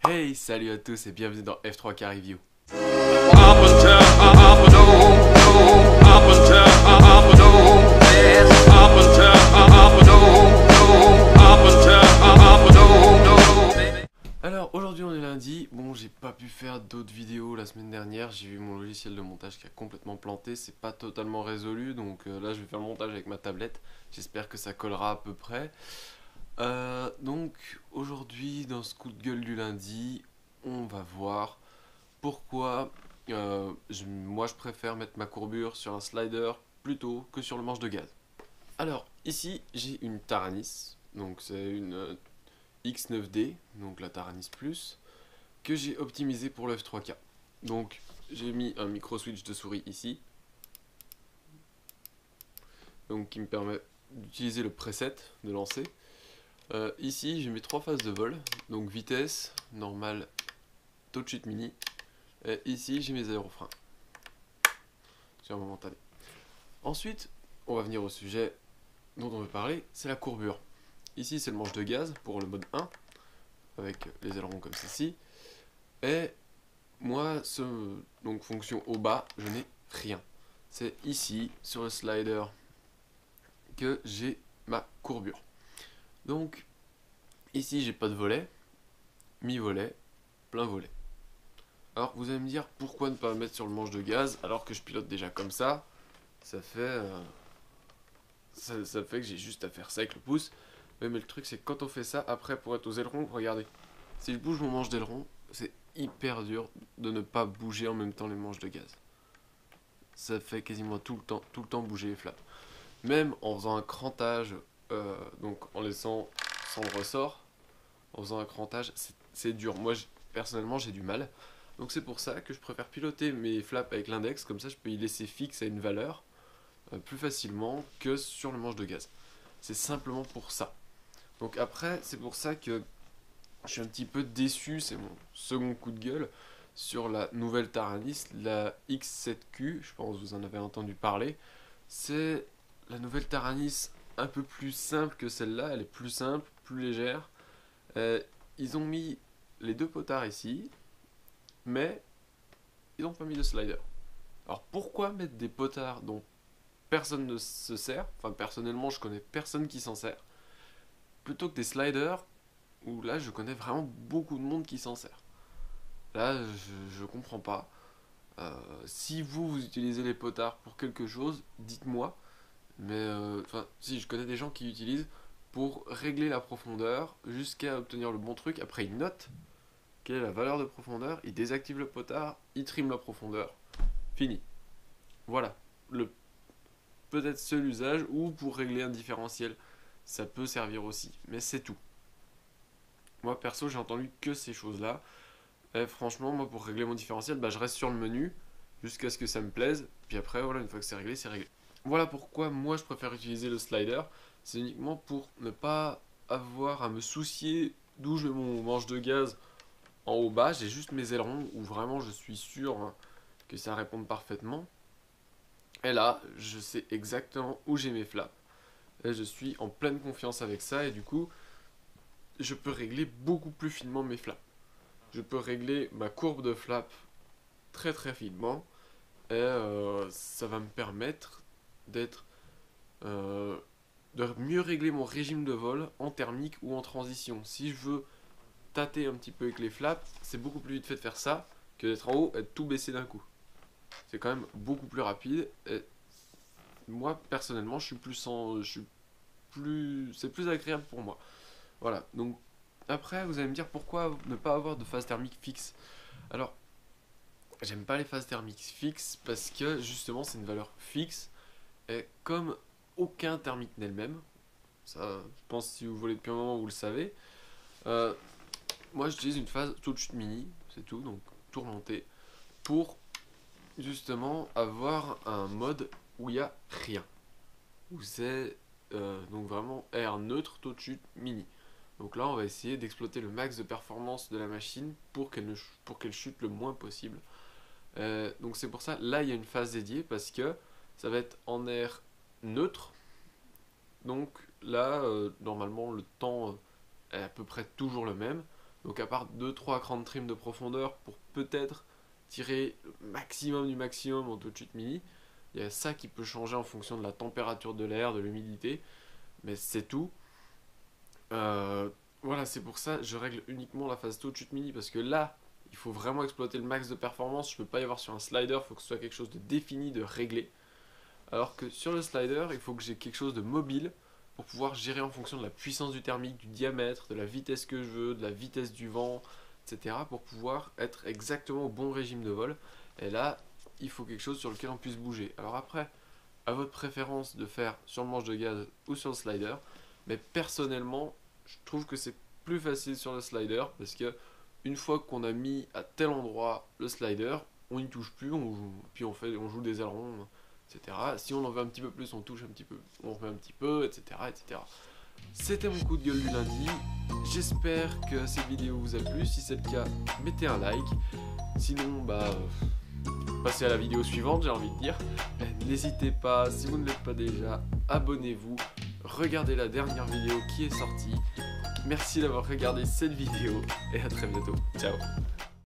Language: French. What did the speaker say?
Hey, salut à tous et bienvenue dans F3K Review. Alors aujourd'hui on est lundi, bon j'ai pas pu faire d'autres vidéos la semaine dernière, j'ai eu mon logiciel de montage qui a complètement planté, c'est pas totalement résolu, donc là je vais faire le montage avec ma tablette, j'espère que ça collera à peu près. Donc aujourd'hui dans ce coup de gueule du lundi, on va voir pourquoi moi je préfère mettre ma courbure sur un slider plutôt que sur le manche de gaz. Alors ici j'ai une Taranis, donc c'est une X9D, donc la Taranis Plus, que j'ai optimisé pour le F3K. Donc j'ai mis un micro switch de souris ici, donc qui me permet d'utiliser le preset de lancer. Ici j'ai mes 3 phases de vol, donc vitesse, normal, taux de chute mini. Et ici j'ai mes aérofreins, sur momentané. Ensuite on va venir au sujet dont on veut parler, c'est la courbure. Ici c'est le manche de gaz pour le mode 1, avec les ailerons comme ceci. Et moi, donc fonction au bas, je n'ai rien. C'est ici, sur le slider, que j'ai ma courbure. Donc, ici j'ai pas de volet, mi-volet, plein volet. Alors vous allez me dire, pourquoi ne pas le mettre sur le manche de gaz, alors que je pilote déjà comme ça. Ça fait que j'ai juste à faire ça avec le pouce. Mais le truc c'est que quand on fait ça, après pour être aux ailerons, regardez. Si je bouge mon manche d'aileron, c'est hyper dur de ne pas bouger en même temps les manches de gaz. Ça fait quasiment tout le temps bouger les flaps. Même en faisant un crantage, donc en laissant sans le ressort, en faisant un crantage, c'est dur. Moi personnellement j'ai du mal. Donc c'est pour ça que je préfère piloter mes flaps avec l'index, comme ça je peux y laisser fixe à une valeur plus facilement que sur le manche de gaz. C'est simplement pour ça. Donc après, c'est pour ça que je suis un petit peu déçu, c'est mon second coup de gueule, sur la nouvelle Taranis, la X7Q, je pense que vous en avez entendu parler. C'est la nouvelle Taranis un peu plus simple que celle-là, elle est plus simple, plus légère. Ils ont mis les deux potards ici, mais ils n'ont pas mis de slider. Alors pourquoi mettre des potards dont personne ne se sert, enfin personnellement je connais personne qui s'en sert, plutôt que des sliders où là je connais vraiment beaucoup de monde qui s'en sert. Là je comprends pas. Si vous utilisez les potards pour quelque chose, dites-moi. Mais si je connais des gens qui utilisent pour régler la profondeur jusqu'à obtenir le bon truc. Après ils notent quelle est la valeur de profondeur, ils désactivent le potard, ils triment la profondeur. Fini. Voilà. Peut-être seul usage, ou pour régler un différentiel, ça peut servir aussi, mais c'est tout. Moi perso j'ai entendu que ces choses là, et franchement moi pour régler mon différentiel, je reste sur le menu, jusqu'à ce que ça me plaise, puis après voilà, une fois que c'est réglé, c'est réglé. Voilà pourquoi moi je préfère utiliser le slider, c'est uniquement pour ne pas avoir à me soucier d'où je mets mon manche de gaz en haut bas, j'ai juste mes ailerons où vraiment je suis sûr que ça réponde parfaitement. Et là, je sais exactement où j'ai mes flaps. Et je suis en pleine confiance avec ça et du coup, je peux régler beaucoup plus finement mes flaps. Je peux régler ma courbe de flap très très finement et ça va me permettre de mieux régler mon régime de vol en thermique ou en transition. Si je veux tâter un petit peu avec les flaps, c'est beaucoup plus vite fait de faire ça que d'être en haut et de tout baisser d'un coup. C'est quand même beaucoup plus rapide et moi personnellement c'est plus agréable pour moi. Voilà, donc après vous allez me dire pourquoi ne pas avoir de phase thermique fixe. Alors j'aime pas les phases thermiques fixes parce que justement c'est une valeur fixe et comme aucun thermique n'est le même, ça je pense si vous volez depuis un moment vous le savez, moi j'utilise une phase taux de chute mini, c'est tout, donc tourmenté, pour justement avoir un mode où il n'y a rien, où c'est donc vraiment air neutre, taux de chute mini. Donc là on va essayer d'exploiter le max de performance de la machine pour qu'elle chute le moins possible. Donc c'est pour ça, là il y a une phase dédiée parce que ça va être en air neutre. Donc là normalement le temps est à peu près toujours le même. Donc à part 2-3 crans de trim de profondeur pour peut-être tirer le maximum du maximum en touch-it mini, il y a ça qui peut changer en fonction de la température de l'air, de l'humidité, mais c'est tout. Voilà, c'est pour ça que je règle uniquement la phase touch-it mini, parce que là, il faut vraiment exploiter le max de performance. Je peux pas y avoir sur un slider, il faut que ce soit quelque chose de défini, de réglé. Alors que sur le slider, il faut que j'ai quelque chose de mobile pour pouvoir gérer en fonction de la puissance du thermique, du diamètre, de la vitesse que je veux, de la vitesse du vent, etc. pour pouvoir être exactement au bon régime de vol. Et là, il faut quelque chose sur lequel on puisse bouger. Alors après, à votre préférence de faire sur le manche de gaz ou sur le slider, mais personnellement, je trouve que c'est plus facile sur le slider parce que une fois qu'on a mis à tel endroit le slider, on n'y touche plus, puis on joue des ailerons, etc. Si on en veut un petit peu plus, on touche un petit peu, on remet un petit peu, etc. etc. C'était mon coup de gueule du lundi. J'espère que cette vidéo vous a plu. Si c'est le cas, mettez un like. Sinon, passez à la vidéo suivante, j'ai envie de dire. N'hésitez pas, si vous ne l'êtes pas déjà, abonnez-vous. Regardez la dernière vidéo qui est sortie. Merci d'avoir regardé cette vidéo et à très bientôt. Ciao.